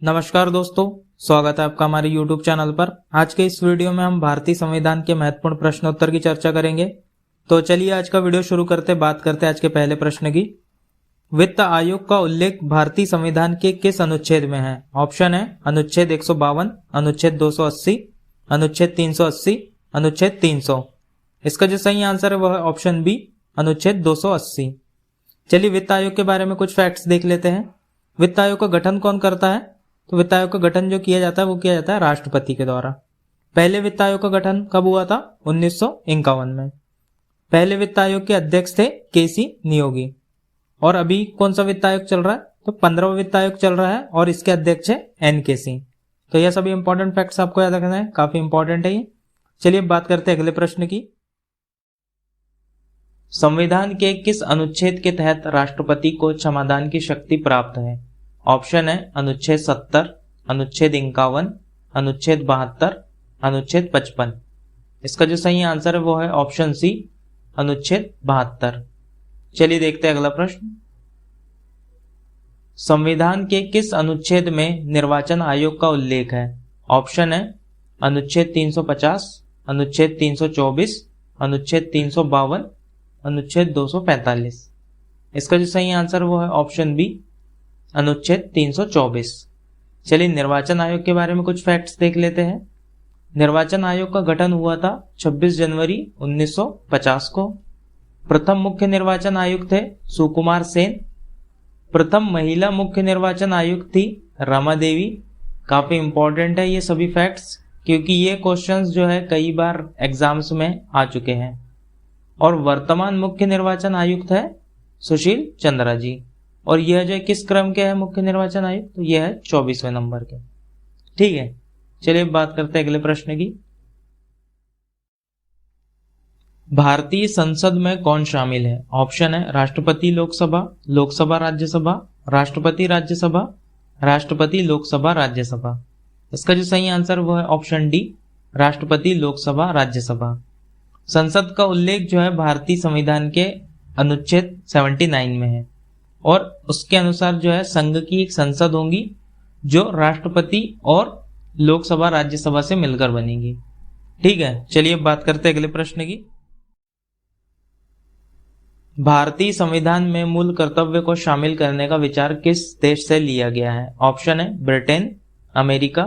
नमस्कार दोस्तों, स्वागत है आपका हमारे YouTube चैनल पर। आज के इस वीडियो में हम भारतीय संविधान के महत्वपूर्ण प्रश्नोत्तर की चर्चा करेंगे। तो चलिए आज का वीडियो शुरू करते बात करते हैं आज के पहले प्रश्न की। वित्त आयोग का उल्लेख भारतीय संविधान के किस अनुच्छेद में है? ऑप्शन है अनुच्छेद 152, अनुच्छेद 280, अनुच्छेद 380, अनुच्छेद 300। इसका जो सही आंसर है वह है ऑप्शन बी, अनुच्छेद 280। चलिए वित्त आयोग के बारे में कुछ फैक्ट्स देख लेते हैं। वित्त आयोग का गठन कौन करता है? तो वित्त आयोग का गठन जो किया जाता है वो किया जाता है राष्ट्रपति के द्वारा। पहले वित्त आयोग का गठन कब हुआ था? 1951 में। पहले वित्त आयोग के अध्यक्ष थे केसी नियोगी। और अभी कौन सा वित्त आयोग चल रहा है? तो 15वां वित्त आयोग चल रहा है और इसके अध्यक्ष है एन.के. सिंह। तो यह सभी इंपॉर्टेंट फैक्ट्स आपको याद रखना है, काफी इंपॉर्टेंट है ये। चलिए बात करते हैं अगले प्रश्न की। संविधान के किस अनुच्छेद के तहत राष्ट्रपति को क्षमादान की शक्ति प्राप्त है? ऑप्शन है अनुच्छेद 70, अनुच्छेद 51, अनुच्छेद 72, अनुच्छेद 55। इसका जो सही आंसर है वो है ऑप्शन सी, अनुच्छेद 72। चलिए देखते हैं अगला प्रश्न। संविधान के किस अनुच्छेद में निर्वाचन आयोग का उल्लेख है? ऑप्शन है अनुच्छेद 350, अनुच्छेद 324, अनुच्छेद 352, अनुच्छेद 245। इसका जो सही आंसर वो है ऑप्शन बी, अनुच्छेद 324। चलिए निर्वाचन आयोग के बारे में कुछ फैक्ट्स देख लेते हैं। निर्वाचन आयोग का गठन हुआ था 26 जनवरी 1950 को। प्रथम मुख्य निर्वाचन आयुक्त थे सुकुमार सेन। प्रथम महिला मुख्य निर्वाचन आयुक्त थी रमा देवी। काफी इंपॉर्टेंट है ये सभी फैक्ट्स, क्योंकि ये क्वेश्चंस जो है कई बार एग्जाम्स में आ चुके हैं। और वर्तमान मुख्य निर्वाचन आयुक्त है सुशील चंद्रा जी। और यह जो किस क्रम के है मुख्य निर्वाचन आयुक्त? तो यह है 24वें नंबर के। ठीक है, चलिए बात करते हैं अगले प्रश्न की। भारतीय संसद में कौन शामिल है? ऑप्शन है राष्ट्रपति लोकसभा, लोकसभा राज्यसभा, राष्ट्रपति राज्यसभा, राष्ट्रपति लोकसभा राज्यसभा। इसका जो सही आंसर वो है ऑप्शन डी, राष्ट्रपति लोकसभा राज्यसभा। संसद का उल्लेख जो है भारतीय संविधान के अनुच्छेद 79 में है और उसके अनुसार जो है संघ की एक संसद होगी जो राष्ट्रपति और लोकसभा राज्यसभा से मिलकर बनेगी। ठीक है, चलिए बात करते हैं अगले प्रश्न की। भारतीय संविधान में मूल कर्तव्य को शामिल करने का विचार किस देश से लिया गया है? ऑप्शन है ब्रिटेन, अमेरिका,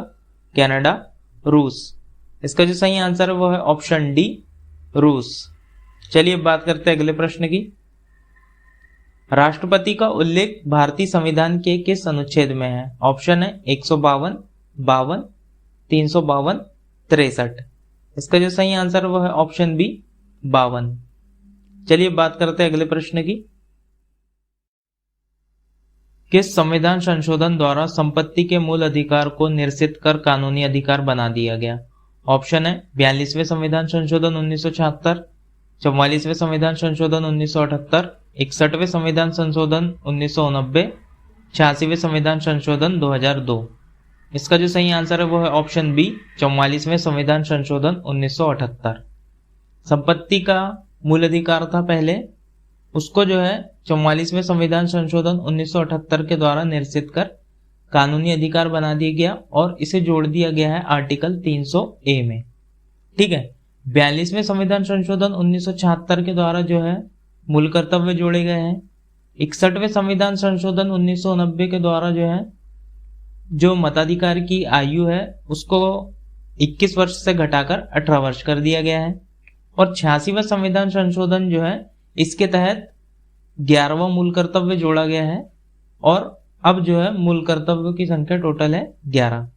कनाडा, रूस। इसका जो सही आंसर है वो है ऑप्शन डी, रूस। चलिए बात करते हैं अगले प्रश्न की। राष्ट्रपति का उल्लेख भारतीय संविधान के किस अनुच्छेद में है? ऑप्शन है 152, 52, 352, 63। इसका जो सही आंसर वो है ऑप्शन बी, 52। चलिए बात करते हैं अगले प्रश्न की। किस संविधान संशोधन द्वारा संपत्ति के मूल अधिकार को निरसित कर कानूनी अधिकार बना दिया गया? ऑप्शन है 42वें संविधान संशोधन 1976, 44वें संविधान संशोधन 1978, 61वें संविधान संशोधन 1989, 86वें संविधान संशोधन 2002। इसका जो सही आंसर है वो है ऑप्शन बी, 44वें संविधान संशोधन 1978। संपत्ति का मूल अधिकार था पहले, उसको जो है 44वें संविधान संशोधन 1978 के द्वारा निरसित कर कानूनी अधिकार बना दिया गया और इसे जोड़ दिया गया है आर्टिकल 300A में। ठीक है, 42वें संविधान संशोधन 1976 के द्वारा जो है मूल कर्तव्य जोड़े गए हैं। 61वें संविधान संशोधन 1990 के द्वारा जो है जो मताधिकार की आयु है उसको 21 वर्ष से घटाकर 18 वर्ष कर दिया गया है। और 86वां संविधान संशोधन जो है इसके तहत 11वां मूल कर्तव्य जोड़ा गया है और अब जो है मूल कर्तव्यों की संख्या टोटल है 11।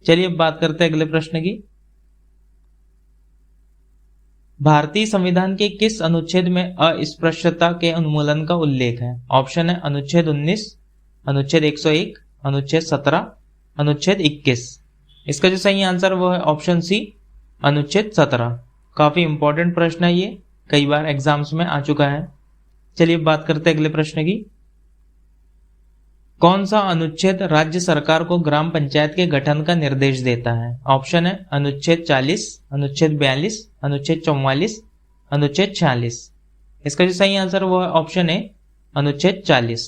चलिए बात करते हैं अगले प्रश्न की। भारतीय संविधान के किस अनुच्छेद में अस्पृश्यता के उन्मूलन का उल्लेख है? ऑप्शन है अनुच्छेद 19, अनुच्छेद 101, अनुच्छेद 17, अनुच्छेद 21। इसका जो सही आंसर वो है ऑप्शन सी, अनुच्छेद 17। काफी इंपॉर्टेंट प्रश्न है ये, कई बार एग्जाम्स में आ चुका है। चलिए बात करते हैं अगले प्रश्न की। कौन सा अनुच्छेद राज्य सरकार को ग्राम पंचायत के गठन का निर्देश देता है? ऑप्शन है अनुच्छेद 40, अनुच्छेद 42, अनुच्छेद 44, अनुच्छेद 46। इसका जो सही आंसर वो है ऑप्शन ए, अनुच्छेद 40।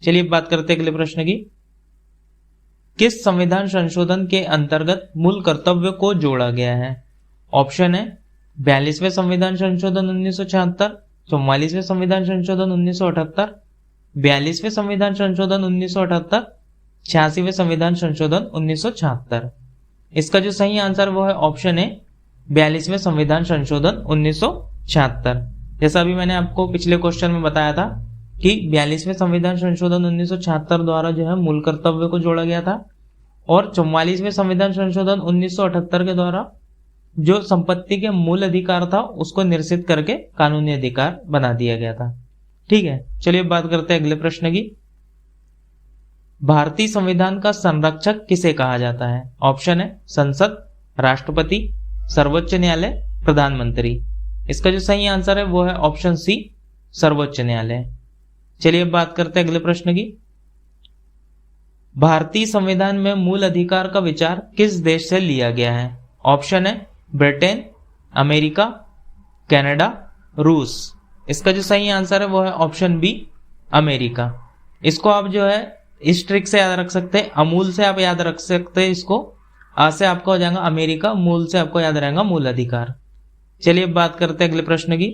चलिए बात करते हैं अगले प्रश्न की। किस संविधान संशोधन के अंतर्गत मूल कर्तव्य को जोड़ा गया है? ऑप्शन है 42वें संविधान संशोधन 1976, 44वें संविधान संशोधन 1978, 42वें संविधान संशोधन 1978, 86वें संविधान संशोधन 1976। इसका जो सही आंसर वो है ऑप्शन है 42वें संविधान संशोधन 1976। जैसा अभी मैंने आपको पिछले क्वेश्चन में बताया था कि 42वें संविधान संशोधन 1976 द्वारा जो है मूल कर्तव्य को जोड़ा गया था, और 44वें संविधान संशोधन 1978 के द्वारा जो संपत्ति के मूल अधिकार था उसको निरसित करके कानूनी अधिकार बना दिया गया था। ठीक है, चलिए बात करते हैं अगले प्रश्न की। भारतीय संविधान का संरक्षक किसे कहा जाता है? ऑप्शन है संसद, राष्ट्रपति, सर्वोच्च न्यायालय, प्रधानमंत्री। इसका जो सही आंसर है वो है ऑप्शन सी, सर्वोच्च न्यायालय। चलिए बात करते हैं अगले प्रश्न की। भारतीय संविधान में मूल अधिकार का विचार किस देश से लिया गया है? ऑप्शन है ब्रिटेन, अमेरिका, कनाडा, रूस। इसका जो सही आंसर है वो है ऑप्शन बी, अमेरिका। इसको आप जो है इस ट्रिक से याद रख सकते हैं, अमूल से आप याद रख सकते हैं इसको। आ से आपका हो जाएगा अमेरिका, मूल से आपको याद रहेगा मूल अधिकार। चलिए बात करते हैं अगले प्रश्न की।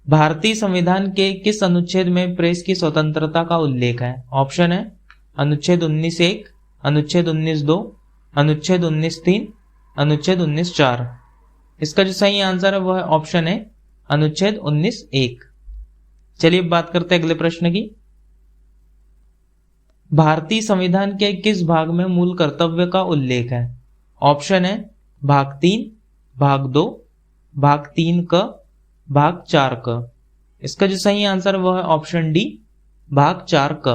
भारतीय संविधान के किस अनुच्छेद में प्रेस की स्वतंत्रता का उल्लेख है? ऑप्शन है अनुच्छेद 19(1), अनुच्छेद 19(2), अनुच्छेद 19(3), अनुच्छेद 19(4). इसका जो सही आंसर है वो है ऑप्शन है अनुच्छेद 19(1). चलिए बात करते हैं अगले प्रश्न की। भारतीय संविधान के किस भाग में मूल कर्तव्य का उल्लेख है? ऑप्शन है भाग 3, भाग 2, भाग 3 क, भाग 4 क। इसका जो सही आंसर है वो है ऑप्शन डी, भाग 4 क।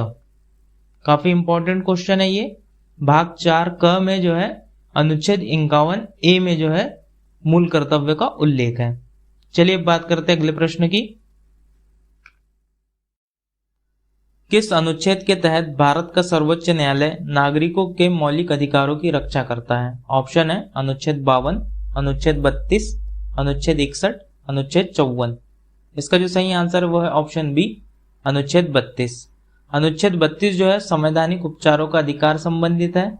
काफी इंपॉर्टेंट क्वेश्चन है ये। भाग 4 क में जो है अनुच्छेद 51 ए में जो है मूल कर्तव्य का उल्लेख है। चलिए बात करते हैं अगले प्रश्न की। किस अनुच्छेद के तहत भारत का सर्वोच्च न्यायालय नागरिकों के मौलिक अधिकारों की रक्षा करता है? ऑप्शन है अनुच्छेद 52, अनुच्छेद 32, अनुच्छेद 61, अनुच्छेद 54। इसका जो सही आंसर है वो है ऑप्शन बी, अनुच्छेद 32। अनुच्छेद 32 जो है संवैधानिक उपचारों का अधिकार संबंधित है,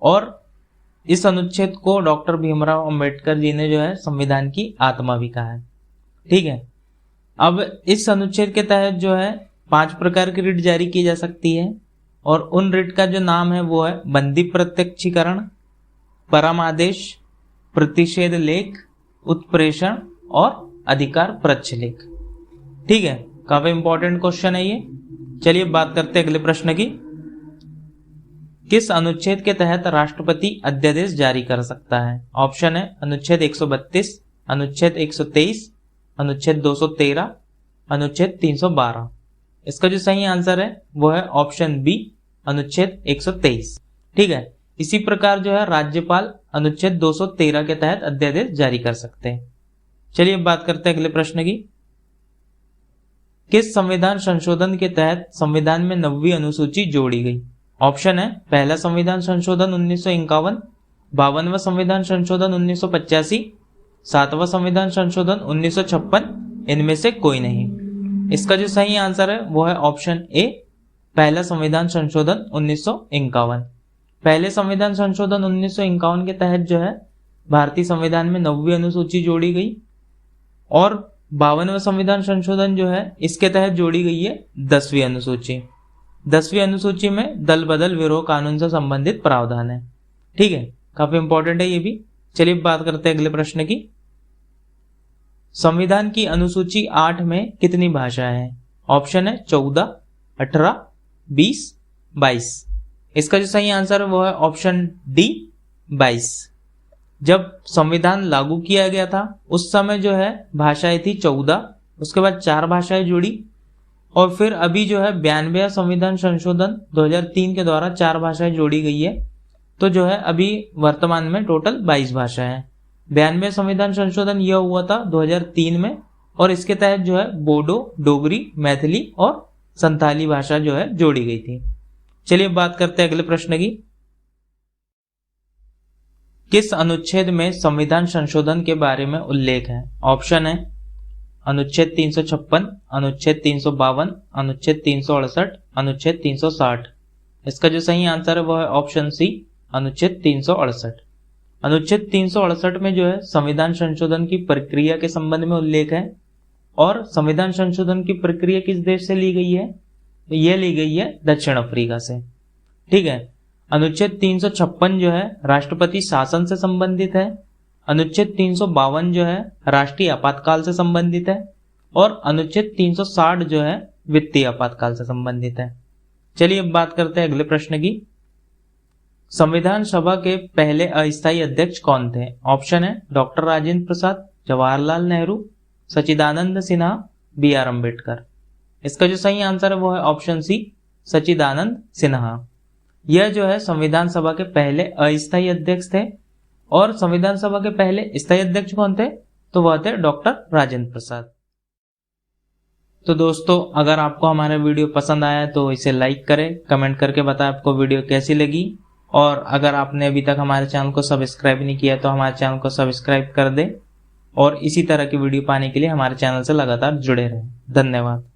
और इस अनुच्छेद को डॉक्टर भीमराव अंबेडकर जी ने जो है संविधान की आत्मा भी कहा है। ठीक है, अब इस अनुच्छेद के तहत जो है 5 प्रकार की रिट जारी की जा सकती है, और उन रिट का जो नाम है वो है बंदी प्रत्यक्षीकरण, परमादेश, प्रतिषेध लेख, उत्प्रेषण और अधिकार प्रच्छलेख। ठीक है, काफी इंपॉर्टेंट क्वेश्चन है ये। चलिए बात करते हैं अगले प्रश्न की। किस अनुच्छेद के तहत राष्ट्रपति अध्यादेश जारी कर सकता है? ऑप्शन है अनुच्छेद 132, अनुच्छेद 123, अनुच्छेद 213, अनुच्छेद 312। इसका जो सही आंसर है वो है ऑप्शन बी, अनुच्छेद 123। ठीक है, इसी प्रकार जो है राज्यपाल अनुच्छेद 213 के तहत अध्यादेश जारी कर सकते हैं। चलिए बात करते हैं अगले प्रश्न की। किस संविधान संशोधन के तहत संविधान में 9वीं अनुसूची जोड़ी गई? ऑप्शन है पहला संविधान संशोधन 1951, 52वां संविधान संशोधन 1985, 7वां संविधान संशोधन 1956, इनमें से कोई नहीं। इसका जो सही आंसर है वो है ऑप्शन ए, पहला संविधान संशोधन 1951। पहले संविधान संशोधन 1951 के तहत जो है भारतीय संविधान में 9वीं अनुसूची जोड़ी गई, और 52वां संविधान संशोधन जो है इसके तहत जोड़ी गई है 10वीं अनुसूची। 10वीं अनुसूची में दल बदल विरोह कानून से संबंधित प्रावधान है। ठीक है, काफी इंपॉर्टेंट है ये भी। चलिए बात करते हैं अगले प्रश्न की। संविधान की अनुसूची 8 में कितनी भाषाएं हैं? ऑप्शन है 14, 18, 20, 22। इसका जो सही आंसर है वो है ऑप्शन डी, 22। जब संविधान लागू किया गया था उस समय जो है भाषाएं थी 14, उसके बाद 4 भाषाएं जुड़ी, और फिर अभी जो है 92वां संविधान संशोधन 2003 के द्वारा 4 भाषाएं जोड़ी गई है। तो जो है अभी वर्तमान में टोटल 22 भाषाएं हैं। 92वां संविधान संशोधन यह हुआ था 2003 में, और इसके तहत जो है बोडो, डोगरी, मैथिली और संथाली भाषा जो है जोड़ी गई थी। चलिए बात करते हैं अगले प्रश्न की। किस अनुच्छेद में संविधान संशोधन के बारे में उल्लेख है? ऑप्शन है अनुच्छेद 356, अनुच्छेद 352, अनुच्छेद 368, अनुच्छेद 360। इसका जो सही आंसर है वो है ऑप्शन सी, अनुच्छेद 368। अनुच्छेद 368 में जो है संविधान संशोधन की प्रक्रिया के संबंध में उल्लेख है, और संविधान संशोधन की प्रक्रिया किस देश से ली गई है? तो यह ली गई है दक्षिण अफ्रीका से। ठीक है। अनुच्छेद 356 जो है राष्ट्रपति शासन से संबंधित है। अनुच्छेद 352 जो है राष्ट्रीय आपातकाल से संबंधित है, और अनुच्छेद 360 जो है वित्तीय आपातकाल से संबंधित है। चलिए अब बात करते हैं अगले प्रश्न की। संविधान सभा के पहले अस्थायी अध्यक्ष कौन थे? ऑप्शन है doctor Rajendra Prasad, Jawaharlal Nehru, Sachchidananda Sinha, B R Ambedkar. इसका जो सही आंसर है वो है ऑप्शन सी, सच्चिदानंद सिन्हा। यह जो है संविधान सभा के पहले अस्थायी अध्यक्ष थे, और संविधान सभा के पहले स्थायी अध्यक्ष कौन थे? तो वह थे डॉक्टर राजेंद्र प्रसाद। तो दोस्तों, अगर आपको हमारा वीडियो पसंद आया तो इसे लाइक करें, कमेंट करके बताएं आपको वीडियो कैसी लगी, और अगर आपने अभी तक हमारे चैनल को सब्सक्राइब नहीं किया तो हमारे चैनल को सब्सक्राइब कर दें, और इसी तरह की वीडियो पाने के लिए हमारे चैनल से लगातार जुड़े रहें। धन्यवाद।